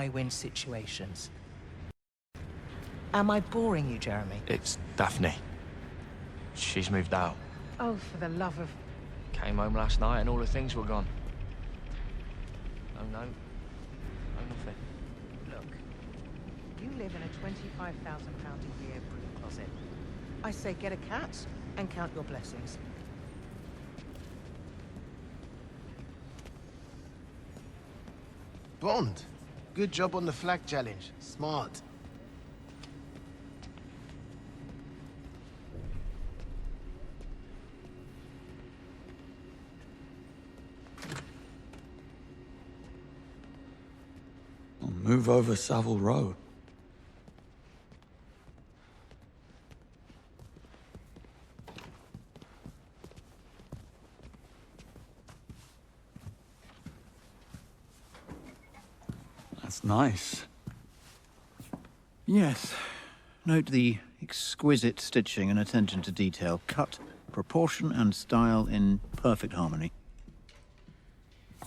high-win situations. Am I boring you, Jeremy? It's Daphne. She's moved out. Oh, for the love of... Came home last night and all the things were gone. No, nothing. Look, you live in a £25,000 a year broom closet. I say get a cat and count your blessings. Bond, good job on the flag challenge. Smart. I'll move over Savile Row. That's nice. Yes. Note the exquisite stitching and attention to detail. Cut, proportion, and style in perfect harmony.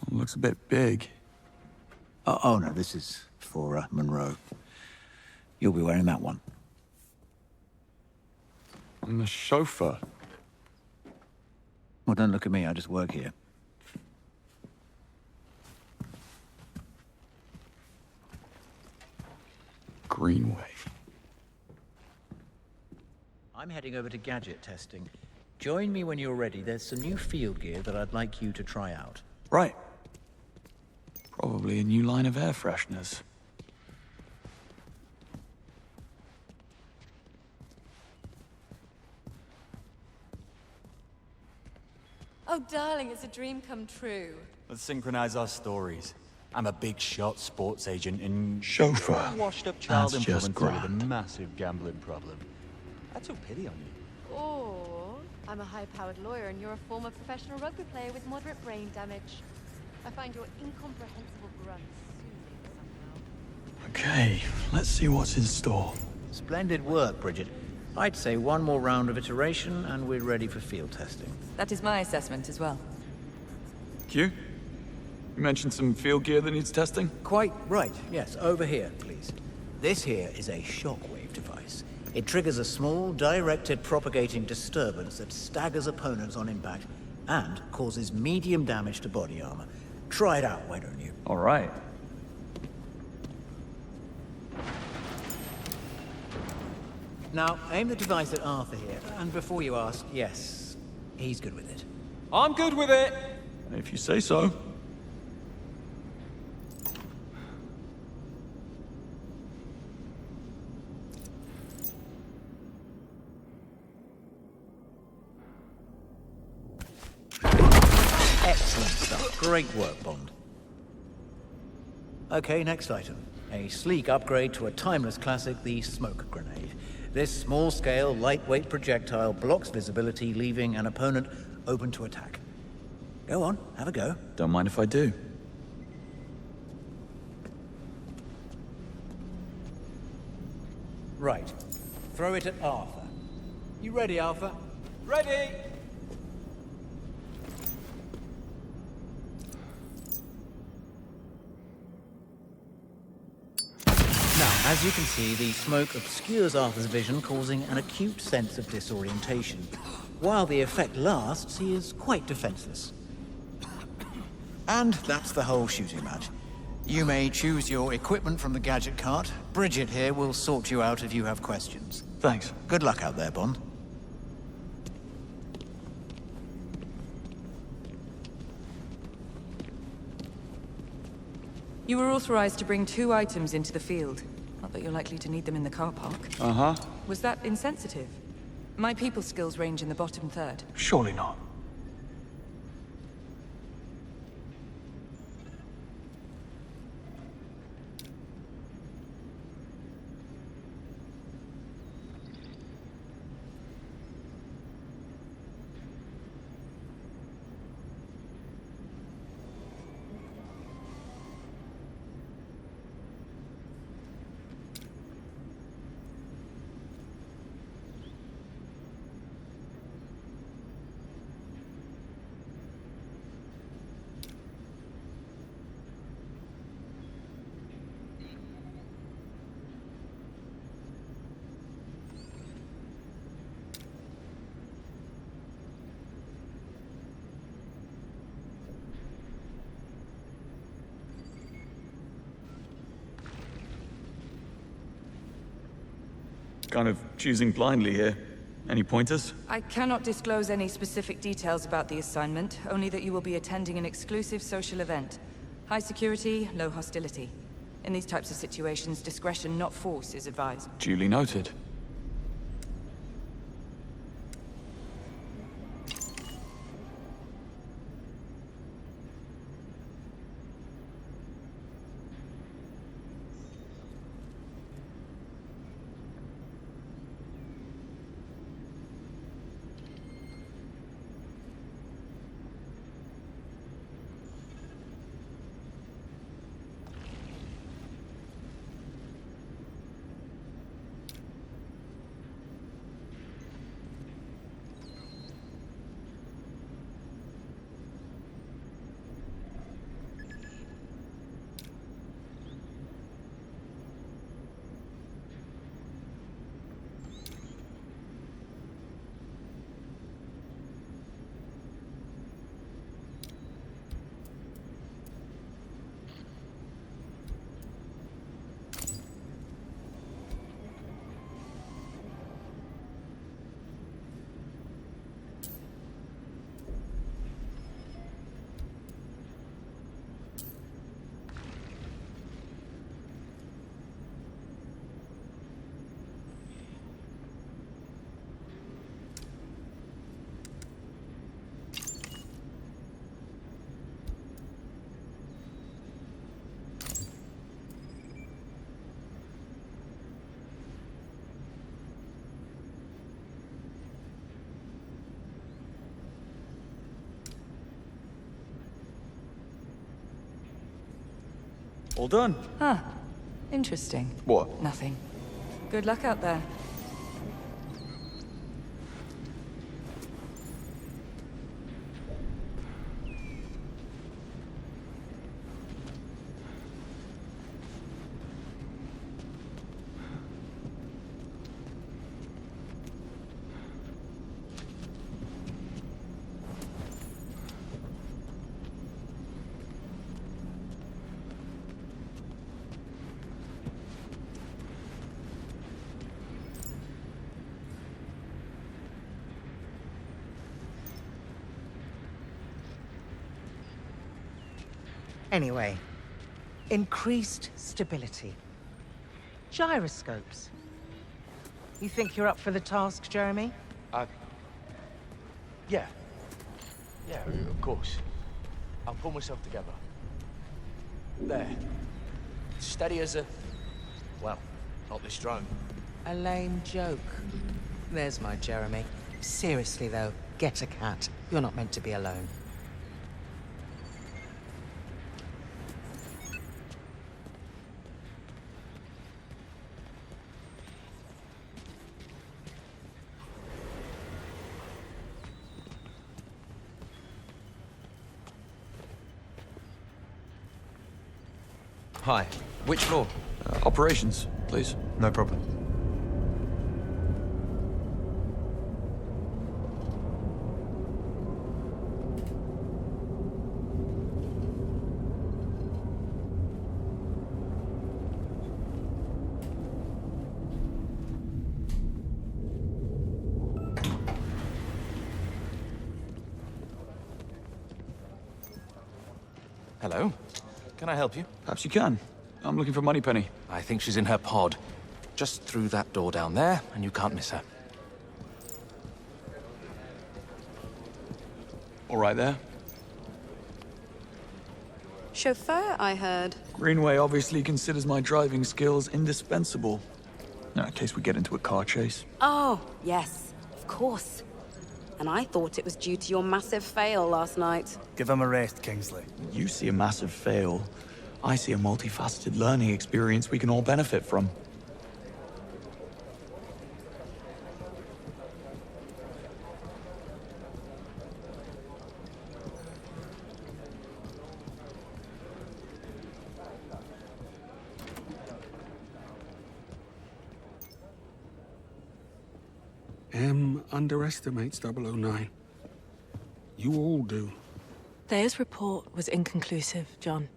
Looks a bit big. Oh no, this is for Monroe. You'll be wearing that one. I'm the chauffeur. Well, don't look at me, I just work here. Greenway. I'm heading over to gadget testing. Join me when you're ready. There's some new field gear that I'd like you to try out. Right. Probably a new line of air fresheners. Oh, darling, it's a dream come true. Let's synchronize our stories. I'm a big shot sports agent and Chauffeur. you're a washed-up child That's just influencer with a grand. massive gambling problem. I took pity on you. Or I'm a high-powered lawyer and you're a former professional rugby player with moderate brain damage. I find your incomprehensible grunts soothing somehow. Okay, let's see what's in store. Splendid work, Bridget. I'd say one more round of iteration and we're ready for field testing. That is my assessment as well. Q? You mentioned some field gear that needs testing? Quite right, yes. Over here, please. This here is a shockwave device. It triggers a small, directed propagating disturbance that staggers opponents on impact and causes medium damage to body armor. Try it out, why don't you? All right. Now, aim the device at Arthur here. And before you ask, yes, he's good with it. I'm good with it! If you say so. Excellent stuff. Great work, Bond. Okay, next item. A sleek upgrade to a timeless classic, the smoke grenade. This small-scale, lightweight projectile blocks visibility, leaving an opponent open to attack. Go on, have a go. Don't mind if I do. Right. Throw it at Arthur. You ready, Arthur? Ready! Now, as you can see, the smoke obscures Arthur's vision, causing an acute sense of disorientation. While the effect lasts, he is quite defenseless. And that's the whole shooting match. You may choose your equipment from the gadget cart. Bridget here will sort you out if you have questions. Thanks. Good luck out there, Bond. You were authorized to bring 2 items into the field. Not that you're likely to need them in the car park. Uh-huh. Was that insensitive? My people skills range in the bottom third. Surely not. kind of choosing blindly here. Any pointers? I cannot disclose any specific details about the assignment, only that you will be attending an exclusive social event. High security, low hostility. In these types of situations, discretion, not force, is advised. Duly noted. All done. Huh. Interesting. What? Nothing. Good luck out there. Anyway, increased stability. Gyroscopes. You think you're up for the task, Jeremy? Yeah. Yeah, of course. I'll pull myself together. There. Steady as a... well, not this drone. A lame joke. There's my Jeremy. Seriously, though, get a cat. You're not meant to be alone. Hi. Which floor? Operations, please. No problem. Hello. Can I help you? Perhaps you can. I'm looking for Moneypenny. I think she's in her pod. Just through that door down there, and you can't miss her. All right there. Chauffeur, I heard. Greenway obviously considers my driving skills indispensable. In case we get into a car chase. Oh, yes, of course. And I thought it was due to your massive fail last night. Give him a rest, Kingsley. You see a massive fail. I see a multifaceted learning experience we can all benefit from. M underestimates 009. You all do. Thea's report was inconclusive, John.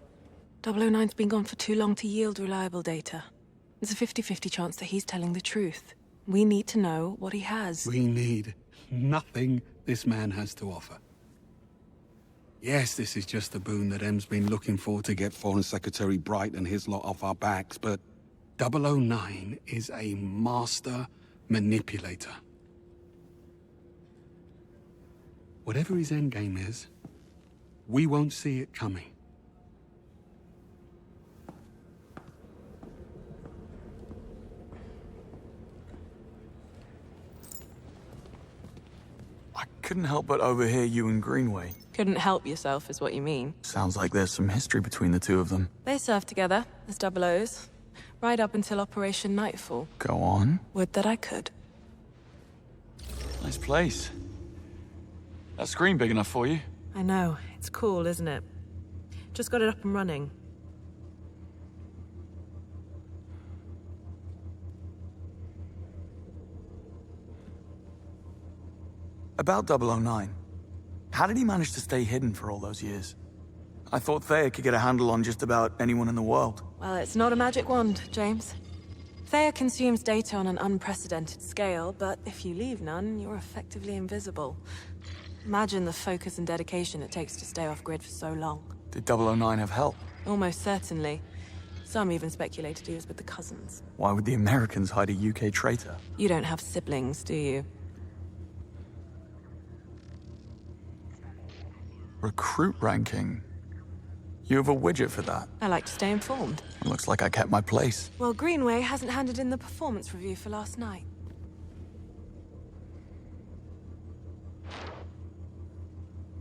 009's been gone for too long to yield reliable data. There's a 50-50 chance that he's telling the truth. We need to know what he has. We need nothing this man has to offer. Yes, this is just the boon that M's been looking for to get Foreign Secretary Bright and his lot off our backs, but 009 is a master manipulator. Whatever his endgame is, we won't see it coming. I couldn't help but overhear you and Greenway. Couldn't help yourself, is what you mean. Sounds like there's some history between the two of them. They served together as double O's, right up until Operation Nightfall. Go on. Would that I could. Nice place. That screen big enough for you? I know. It's cool, isn't it? Just got it up and running. About 009. How did he manage to stay hidden for all those years? I thought Thea could get a handle on just about anyone in the world. Well, it's not a magic wand, James. Thea consumes data on an unprecedented scale, but if you leave none, you're effectively invisible. Imagine the focus and dedication it takes to stay off-grid for so long. Did 009 have help? Almost certainly. Some even speculated he was with the cousins. Why would the Americans hide a UK traitor? You don't have siblings, do you? Recruit ranking. You have a widget for that. I like to stay informed. Looks like I kept my place. Well, Greenway hasn't handed in the performance review for last night.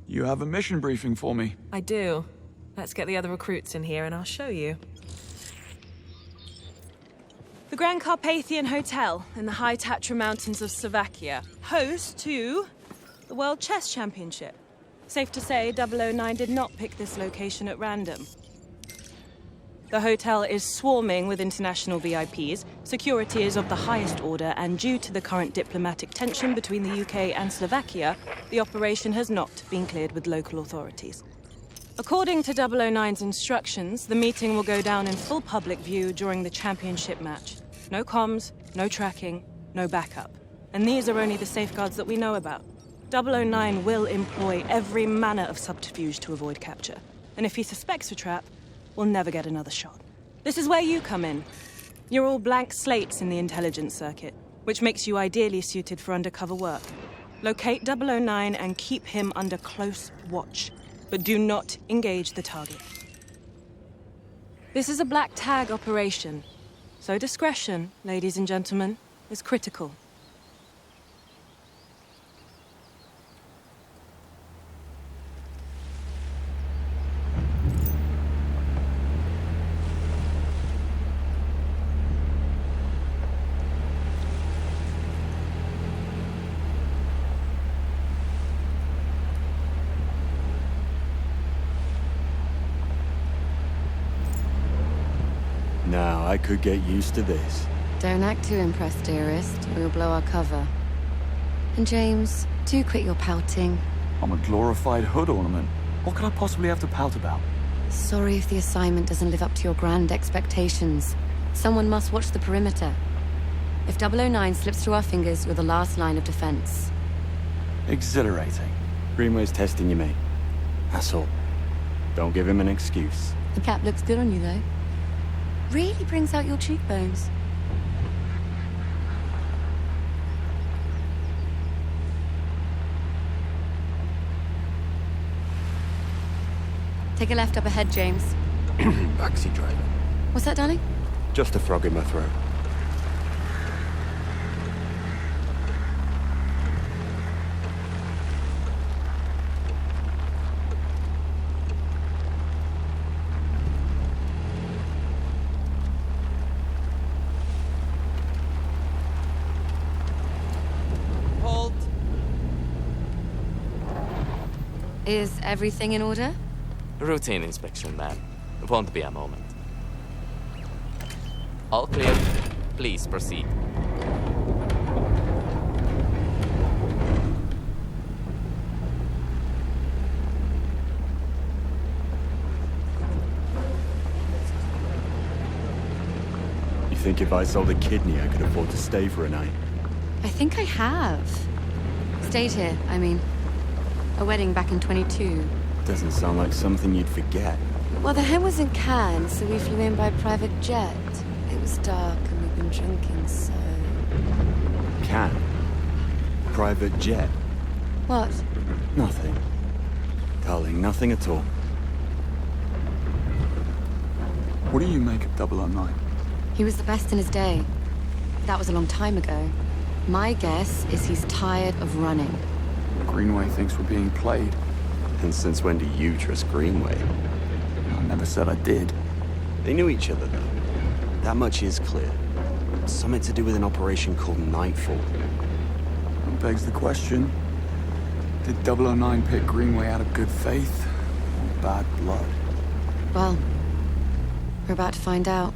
You have a mission briefing for me. I do. Let's get the other recruits in here and I'll show you. The Grand Carpathian Hotel in the high Tatra Mountains of Slovakia, host to the World Chess Championship. Safe to say, 009 did not pick this location at random. The hotel is swarming with international VIPs, security is of the highest order, and due to the current diplomatic tension between the UK and Slovakia, the operation has not been cleared with local authorities. According to 009's instructions, the meeting will go down in full public view during the championship match. No comms, no tracking, no backup. And these are only the safeguards that we know about. 009 will employ every manner of subterfuge to avoid capture. And if he suspects a trap, we'll never get another shot. This is where you come in. You're all blank slates in the intelligence circuit, which makes you ideally suited for undercover work. Locate 009 and keep him under close watch, but do not engage the target. This is a black tag operation, so discretion, ladies and gentlemen, is critical. Now, I could get used to this. Don't act too impressed, dearest, or you'll blow our cover. And James, do quit your pouting. I'm a glorified hood ornament. What could I possibly have to pout about? Sorry if the assignment doesn't live up to your grand expectations. Someone must watch the perimeter. If 009 slips through our fingers, you're the last line of defense. Exhilarating. Greenway's testing you, mate. That's all. Don't give him an excuse. The cap looks good on you, though. Really brings out your cheekbones. Take a left up ahead, James. Backseat driver. What's that, darling? Just a frog in my throat. Is everything in order? Routine inspection, ma'am. Won't be a moment. All clear. Please proceed. You think if I sold a kidney, I could afford to stay for a night? I think I have. Stayed here, I mean. A wedding back in 22. Doesn't sound like something you'd forget. Well, the hen was in Cannes, so we flew in by private jet. It was dark and we'd been drinking, so... Can? Private jet? What? Nothing. Darling, nothing at all. What do you make of 009? He was the best in his day. That was a long time ago. My guess is he's tired of running. Greenway thinks we're being played. And since when do you trust Greenway? I never said I did. They knew each other, though. That much is clear. Something to do with an operation called Nightfall. That begs the question. Did 009 pick Greenway out of good faith or bad blood? Well, we're about to find out.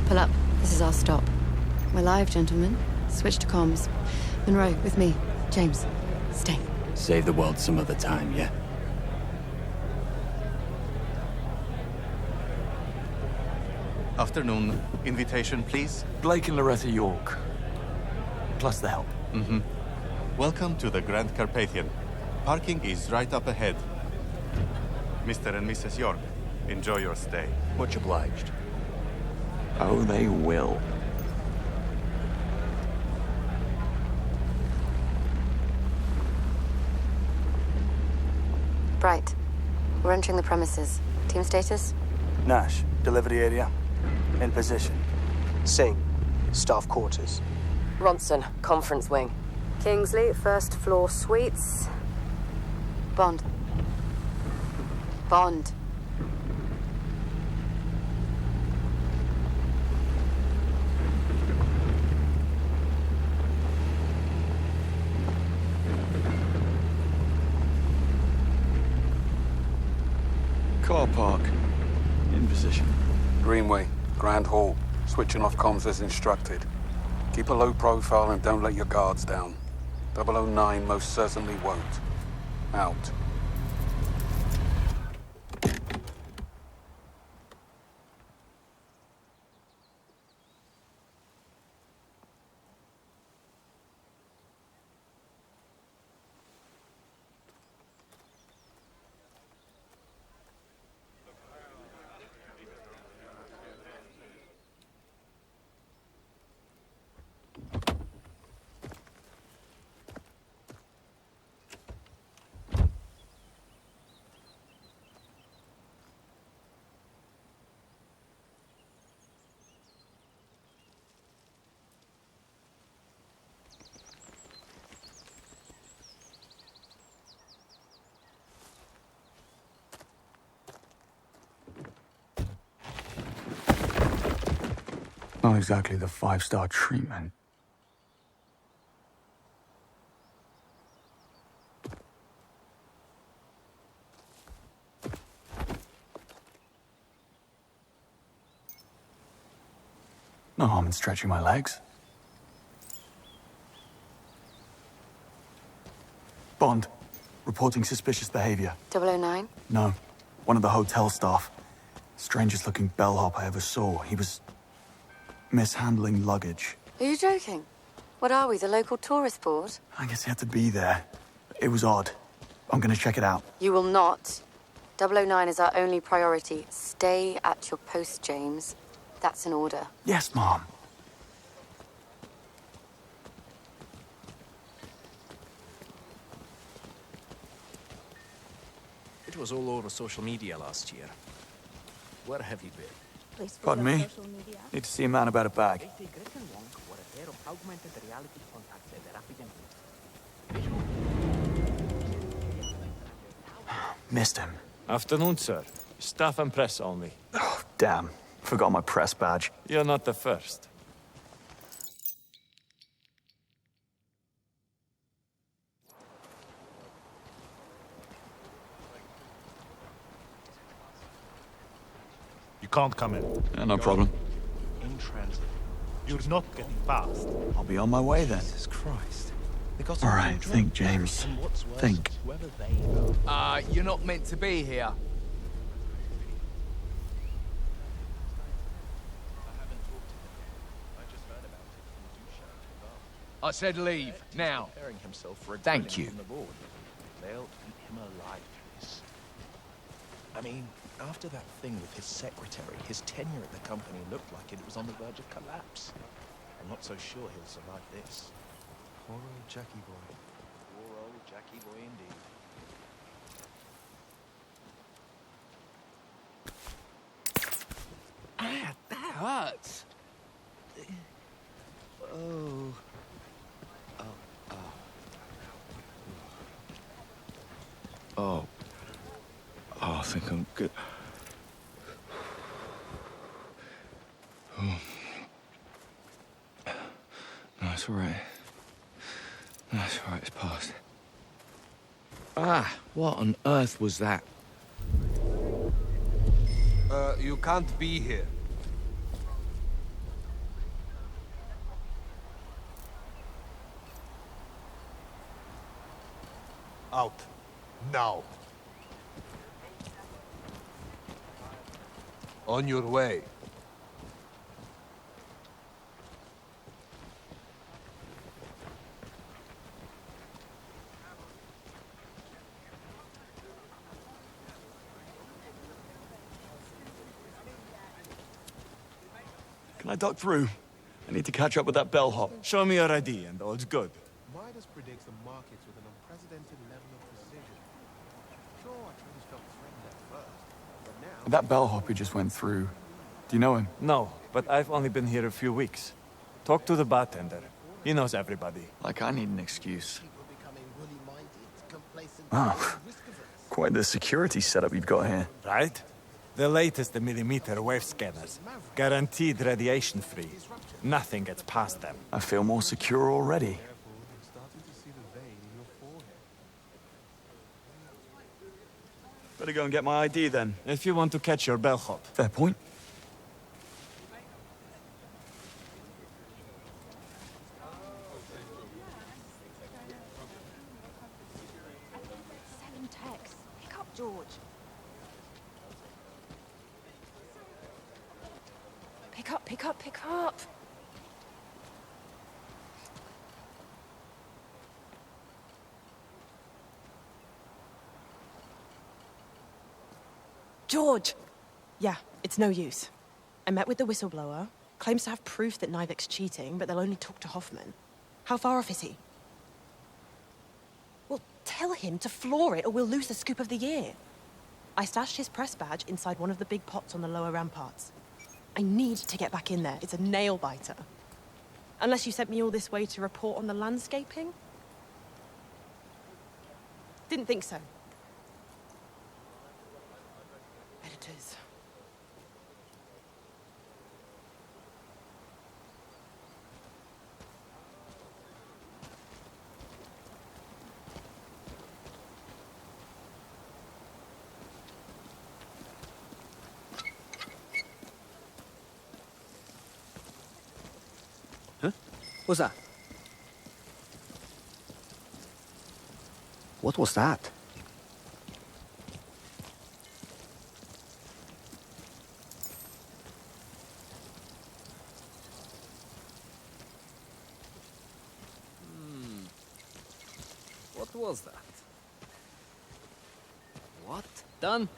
Pull up. This is our stop. We're live, gentlemen. Switch to comms. Monroe, with me. James, stay. Save the world some other time, yeah? Afternoon. Invitation, please. Blake and Loretta York. Plus the help. Mm-hmm. Welcome to the Grand Carpathian. Parking is right up ahead. Mr. and Mrs. York, enjoy your stay. Much obliged. Oh, they will. Bright. We're entering the premises. Team status? Nash, delivery area. In position. Singh, staff quarters. Ronson, conference wing. Kingsley, first floor suites. Bond. Bond. Car park. In position. Greenway, Grand Hall. Switching off comms as instructed. Keep a low profile and don't let your guards down. 009 most certainly won't. Out. Not exactly the 5-star treatment. No harm in stretching my legs. Bond, reporting suspicious behavior. 009? No, one of the hotel staff. Strangest looking bellhop I ever saw. He was mishandling luggage. Are you joking? What are we, the local tourist board? I guess he had to be there. It was odd. I'm gonna check it out. You will not. 009 is our only priority. Stay at your post, James. That's an order. Yes, Mom. It was all over social media last year. Where have you been? Pardon me? Need to see a man about a bag. Missed him. Afternoon, sir. Staff and press only. Oh, damn. Forgot my press badge. You're not the first. You can't come in. Yeah, no problem. You're not getting past. I'll be on my way then. Jesus Christ. They got All right, think, James. And what's worse, Think. whoever they know. You're not meant to be here. I said leave, now. Preparing himself for a Thank drilling you. from the board. They'll eat him alive for this. I mean, after that thing with his secretary, his tenure at the company looked like it was on the verge of collapse. I'm not so sure he'll survive this. Poor old Jackie boy. Poor old Jackie boy indeed. Ah, that hurts. Oh. Oh, I think I'm good. Oh. No, it's all right. No, it's all right, it's past. Ah, what on earth was that? You can't be here. Out. Now. On your way. Can I duck through? I need to catch up with that bellhop. Show me your ID and all's good. Midas predicts the markets with an unprecedented level of precision. Sure, our traders felt threatened at first, but now... That bellhop who just went through, do you know him? No, but I've only been here a few weeks. Talk to the bartender. He knows everybody. Like I need an excuse. People becoming woolly-minded, complacent, Oh, quite the security setup you've got here. Right? The latest millimeter wave scanners. Guaranteed radiation-free. Nothing gets past them. I feel more secure already. Better go and get my ID then. If you want to catch your bellhop. Fair point. Seven texts. Pick up, George. Pick up, pick up, pick up. George! Yeah, it's no use. I met with the whistleblower. Claims to have proof that Nivik's cheating, but they'll only talk to Hoffman. How far off is he? Well, tell him to floor it or we'll lose the scoop of the year. I stashed his press badge inside one of the big pots on the lower ramparts. I need to get back in there. It's a nail-biter. Unless you sent me all this way to report on the landscaping? Didn't think so. Editors. Huh? What's that? What was that? What was that? What? Done?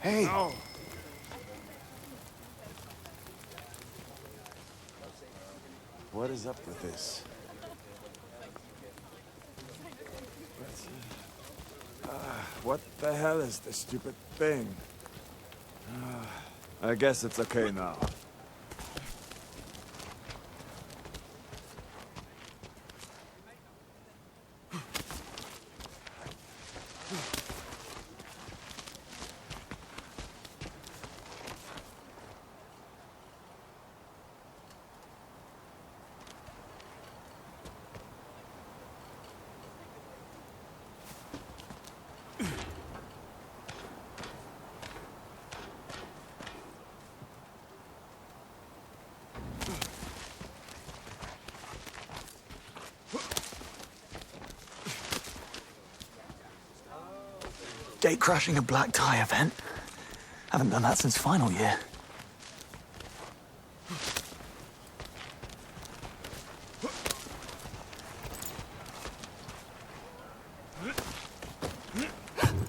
Hey! What is up with this? What the hell is this stupid thing? I guess it's okay now. Gate crashing a black tie event? Haven't done that since final year.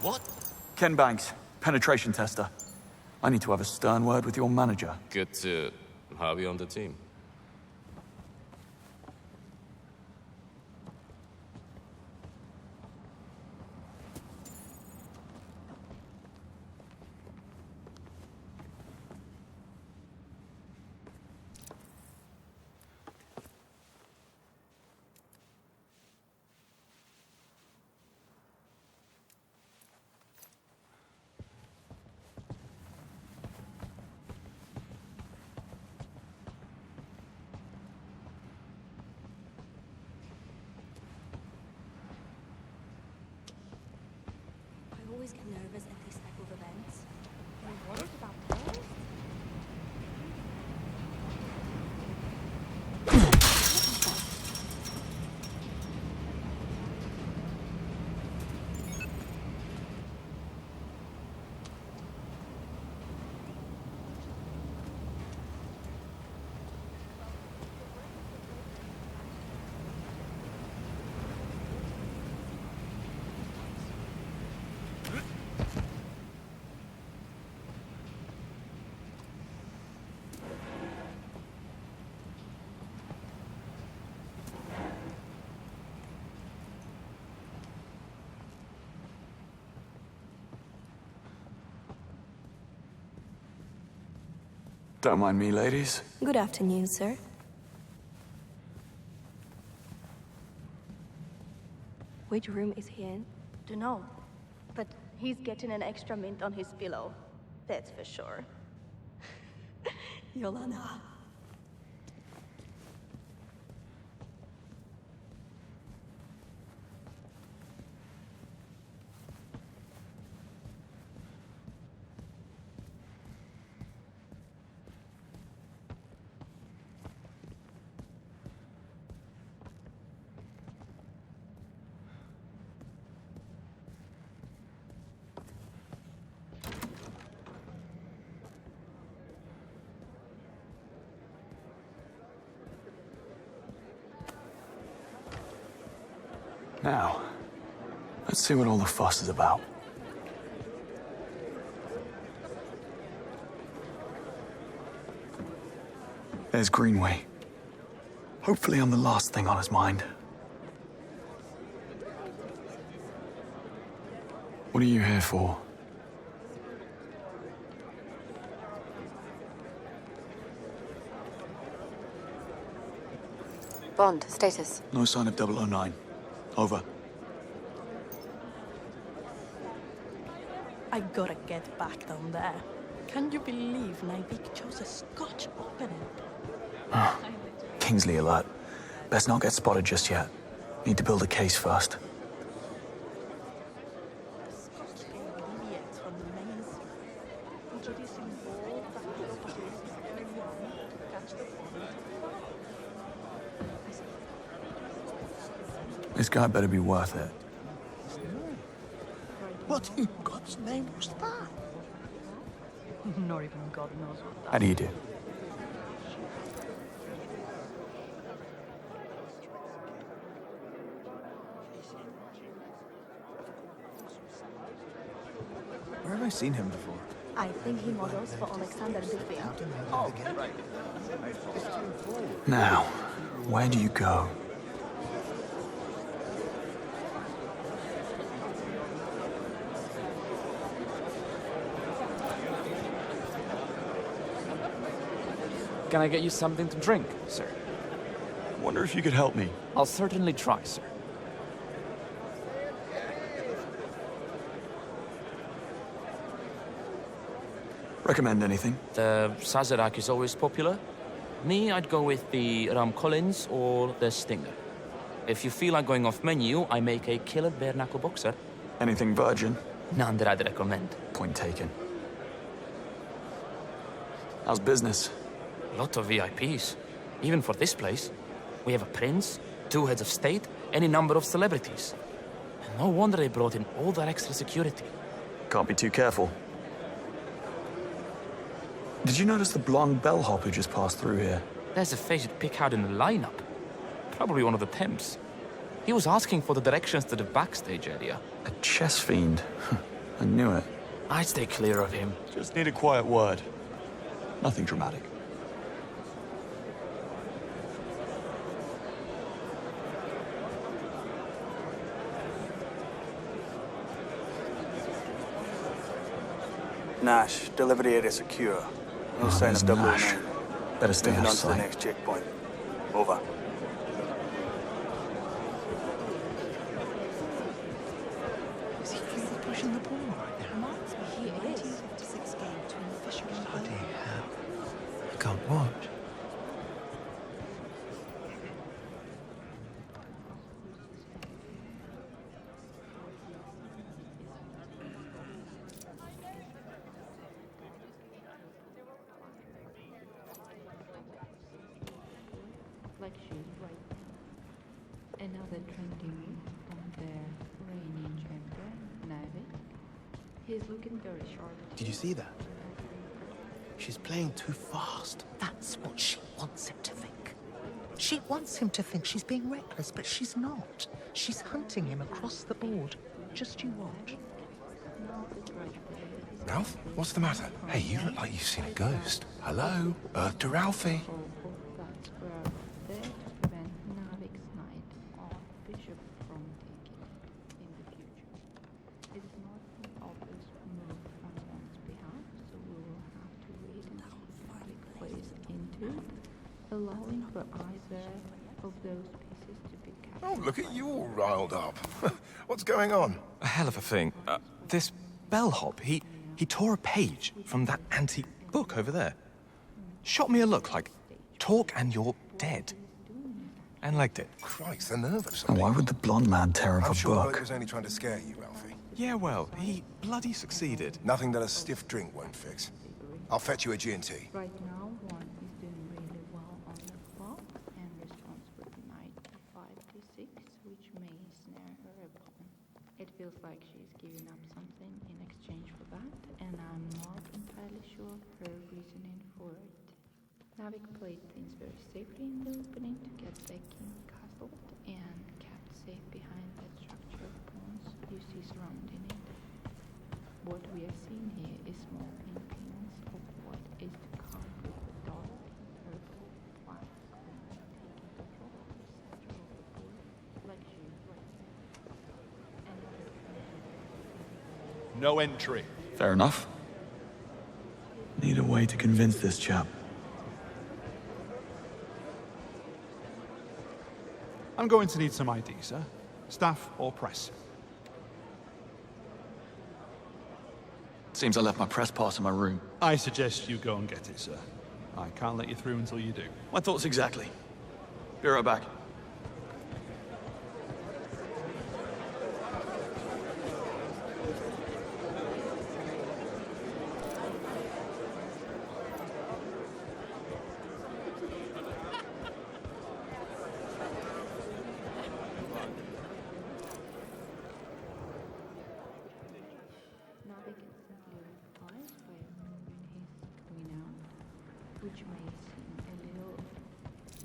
What? Ken Banks, penetration tester. I need to have a stern word with your manager. Good to have you on the team. I always get nervous at these type of events. I'm worried about this. Don't mind me, ladies. Good afternoon, sir. Which room is he in? Dunno, but he's getting an extra mint on his pillow. That's for sure. Yolana. Now, let's see what all the fuss is about. There's Greenway. Hopefully I'm the last thing on his mind. What are you here for? Bond, status. No sign of 009. Over. I gotta get back down there. Can you believe Nivik chose a Scotch opponent? Kingsley alert. Best not get spotted just yet. Need to build a case first. This guy better be worth it. What in God's name was that? Not even God knows what that How do you do? Where have I seen him before? I think he models for Alexander Dufin. Oh, right. Now, where do you go? Can I get you something to drink, sir? Wonder if you could help me. I'll certainly try, sir. Recommend anything? The Sazerac is always popular. Me, I'd go with the Ram Collins or the Stinger. If you feel like going off menu, I make a killer bare knuckle boxer. Anything virgin? None that I'd recommend. Point taken. How's business? Lot of VIPs. Even for this place. We have a prince, 2 heads of state, any number of celebrities. No wonder they brought in all that extra security. Can't be too careful. Did you notice the blonde bellhop who just passed through here? There's a face you'd pick out in the lineup. Probably one of the temps. He was asking for the directions to the backstage area. A chess fiend. I knew it. I'd stay clear of him. Just need a quiet word. Nothing dramatic. Nash, delivery area secure. No sign of there's 009. Nash. Better stay Moving out on of to the sight. next checkpoint. Over. Is he really pushing the ball right now? He is. 56 game between the Fisher and Bloody hell. I can't watch. Like shoes right now. Another trending on the reigning champion, Navy. He's looking very sharp. Did you see that? She's playing too fast. That's what she wants him to think. She wants him to think she's being reckless, but she's not. She's hunting him across the board. Just you watch. Ralph, what's the matter? Hey, you look like you've seen a ghost. Hello? To Ralphie. That's where they prevent Navik's night on Bishop from taking it in the future. It is not an obvious move on one's behalf, so we will have to wait and see if Navik plays into it, allowing for either of those pieces to be captured. Oh, look at you all riled up. What's going on? A hell of a thing. This bellhop, he tore a page from that antique book over there. Shot me a look like, talk and you're dead. And legged it. Christ, the nerve of And something. why would the blonde man tear up I'm a sure book? Blake was only trying to scare you, Ralphie. Yeah, well, he bloody succeeded. Nothing that a stiff drink won't fix. I'll fetch you a G&T. Right now, one is doing really well on the clock and responds with knight e5 d6, which may snare her opponent. It feels like she's giving up something in exchange for that, and I'm not entirely sure of her reasoning for it. Navik played things very safely in the opening to get the king castled and kept safe behind that structure of pawns you see surrounding it. What we are seeing here is small inklings of what is to come with the dark purple flags taking control of the center of the board, like she is right now. No entry. Fair enough. Need a way to convince this chap. I'm going to need some ID, sir. Staff or press? Seems I left my press pass in my room. I suggest you go and get it, sir. I can't let you through until you do. My thoughts exactly. Be right back. Navik instantly replies by moving his queen out, which may seem a little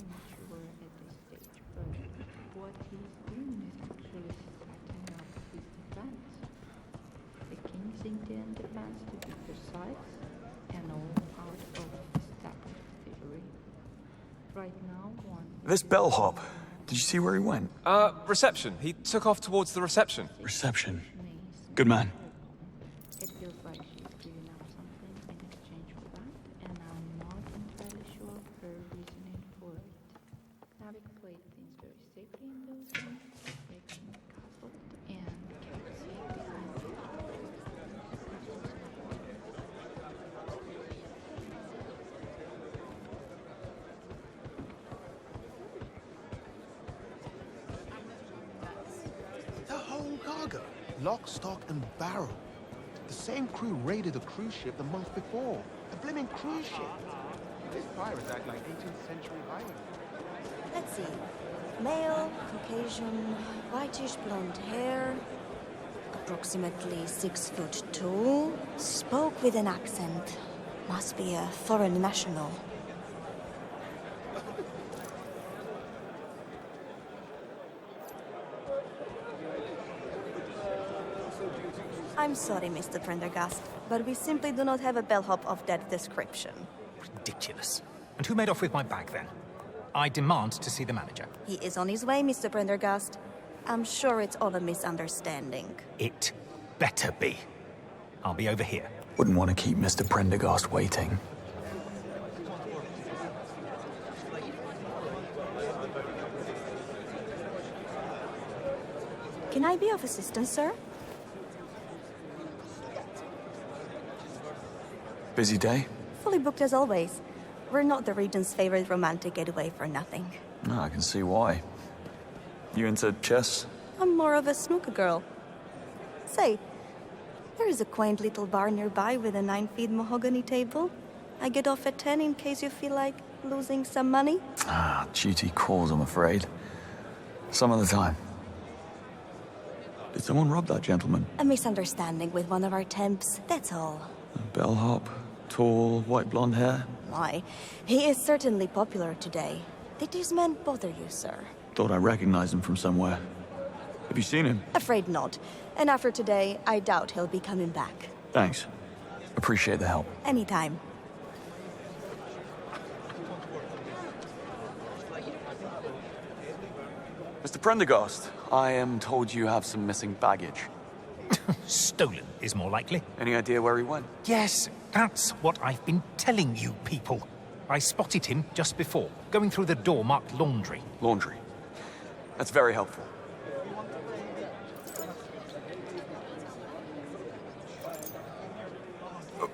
immature at this stage, but what he's doing is actually setting up his defense. The king's Indian defense chance to pick your sides and all out of established theory. Right now, one. This bellhop, did you see where he went? Reception. He took off towards the reception. Reception. Good man. It feels like she's giving up something in exchange for that, and I'm not entirely sure of her reasoning for it. Having played things very safely in those games, makes me puzzled and kept safe behind the The whole cargo. Lock, stock, and barrel. The same crew raided a cruise ship the month before. A blimmin' cruise ship. These pirates act like 18th century Highlanders. Let's see. Male, Caucasian, whitish blonde hair, approximately 6'2", spoke with an accent. Must be a foreign national. I'm sorry, Mr. Prendergast, but we simply do not have a bellhop of that description. Ridiculous. And who made off with my bag then? I demand to see the manager. He is on his way, Mr. Prendergast. I'm sure it's all a misunderstanding. It better be. I'll be over here. Wouldn't want to keep Mr. Prendergast waiting. Can I be of assistance, sir? Busy day? Fully booked as always. We're not the region's favorite romantic getaway for nothing. No, I can see why. You into chess? I'm more of a snooker girl. Say, there is a quaint little bar nearby with a 9-feet mahogany table. I get off at 10 in case you feel like losing some money. Ah, duty calls, I'm afraid. Some other time. Did someone rob that gentleman? A misunderstanding with one of our temps, that's all. A bellhop, tall, white blonde hair. Why, he is certainly popular today. Did this man bother you, sir? Thought I recognized him from somewhere. Have you seen him? Afraid not. And after today, I doubt he'll be coming back. Thanks. Appreciate the help. Anytime. Mr. Prendergast, I am told you have some missing baggage. Stolen is more likely. Any idea where he went? Yes, that's what I've been telling you people. I spotted him just before, going through the door marked laundry. Laundry. That's very helpful.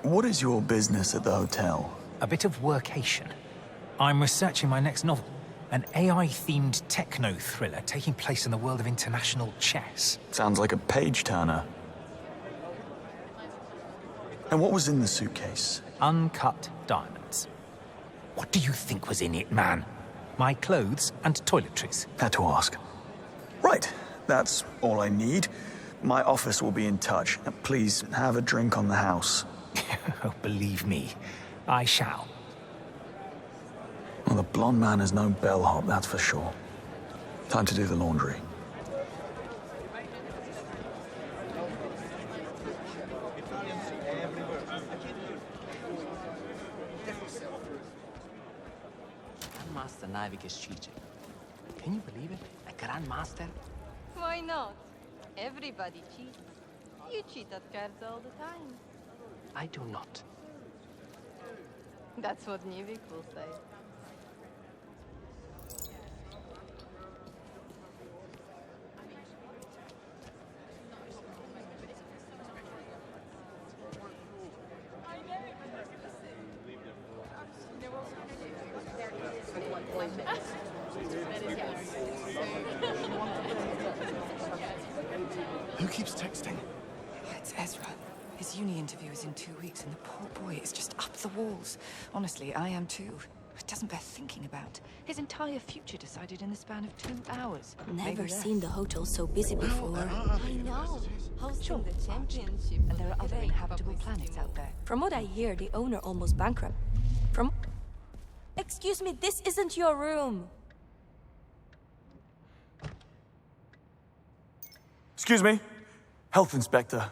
What is your business at the hotel? A bit of workation. I'm researching my next novel. An AI-themed techno-thriller taking place in the world of international chess. Sounds like a page-turner. And what was in the suitcase? Uncut diamonds. What do you think was in it, man? My clothes and toiletries. Had to ask. Right, that's all I need. My office will be in touch. Please have a drink on the house. Oh, believe me, I shall. Well, the blonde man is no bellhop, that's for sure. Time to do the laundry. Grandmaster Navik is cheating. Can you believe it? A Grandmaster? Why not? Everybody cheats. You cheat at cards all the time. I do not. That's what Nivik will say. Who keeps texting? It's Ezra. His uni interview is in 2 weeks, and the poor boy is just up the walls. Honestly, I am too. It doesn't bear thinking about. His entire future decided in the span of 2 hours. Never seen the hotel so busy before. I know. Hosting the championship. And there are other inhabitable planets out there. From what I hear, the owner almost bankrupt. From... Excuse me, this isn't your room. Excuse me? Health inspector.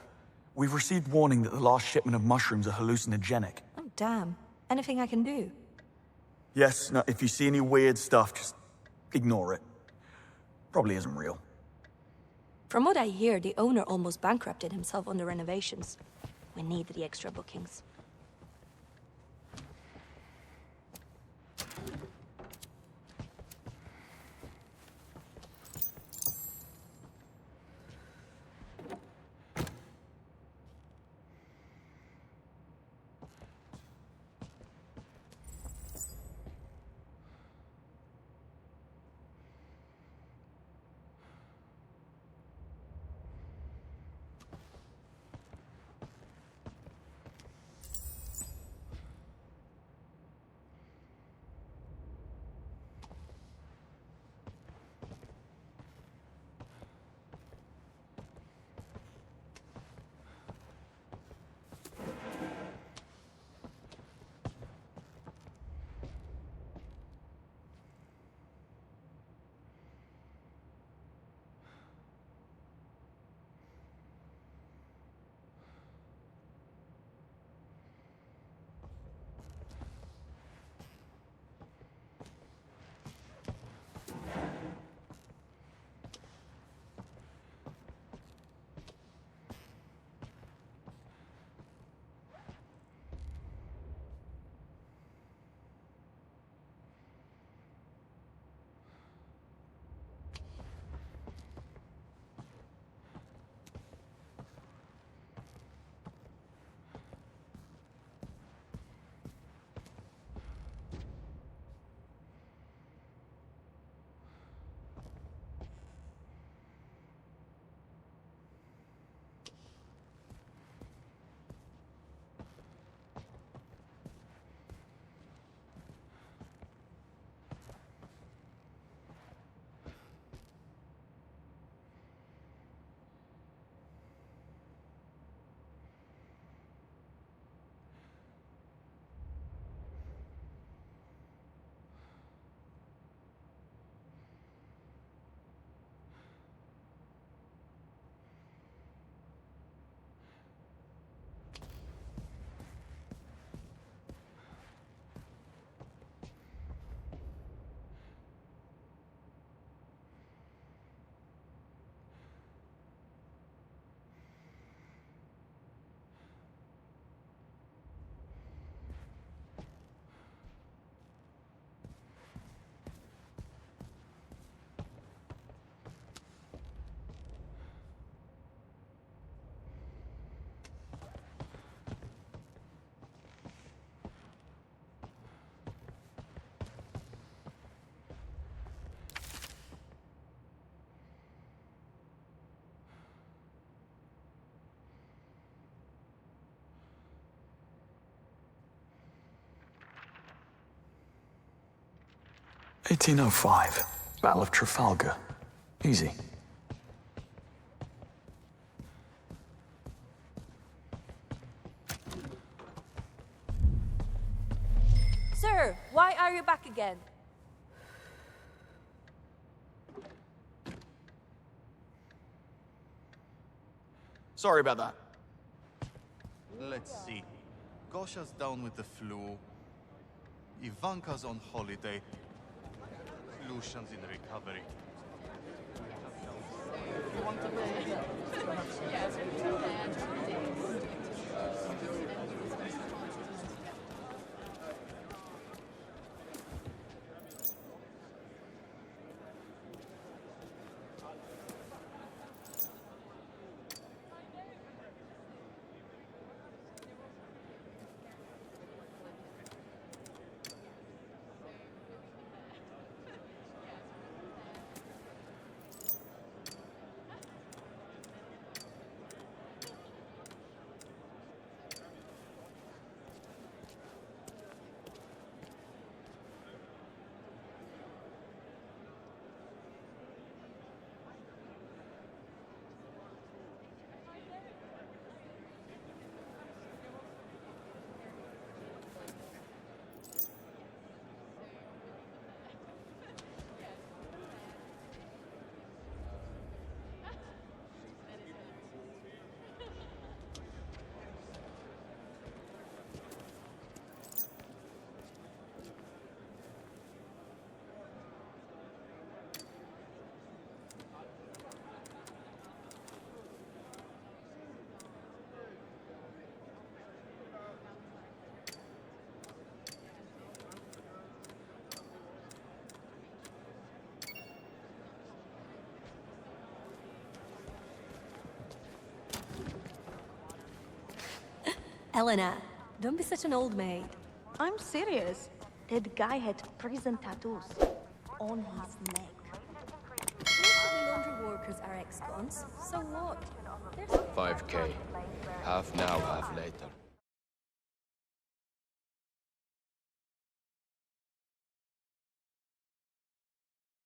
We've received warning that the last shipment of mushrooms are hallucinogenic. Oh, damn. Anything I can do? Yes, no, if you see any weird stuff, just ignore it. Probably isn't real. From what I hear, the owner almost bankrupted himself on the renovations. We need the extra bookings. "1805, Battle of Trafalgar. Easy." Sir, why are you back again? Sorry about that. Let's see. Gosha's down with the flu. Ivanka's on holiday. Lucian's in recovery. Eleanor, don't be such an old maid. I'm serious. That guy had prison tattoos on his neck. Most of the laundry workers are ex-cons, so what? There's 5K. Half now, half later.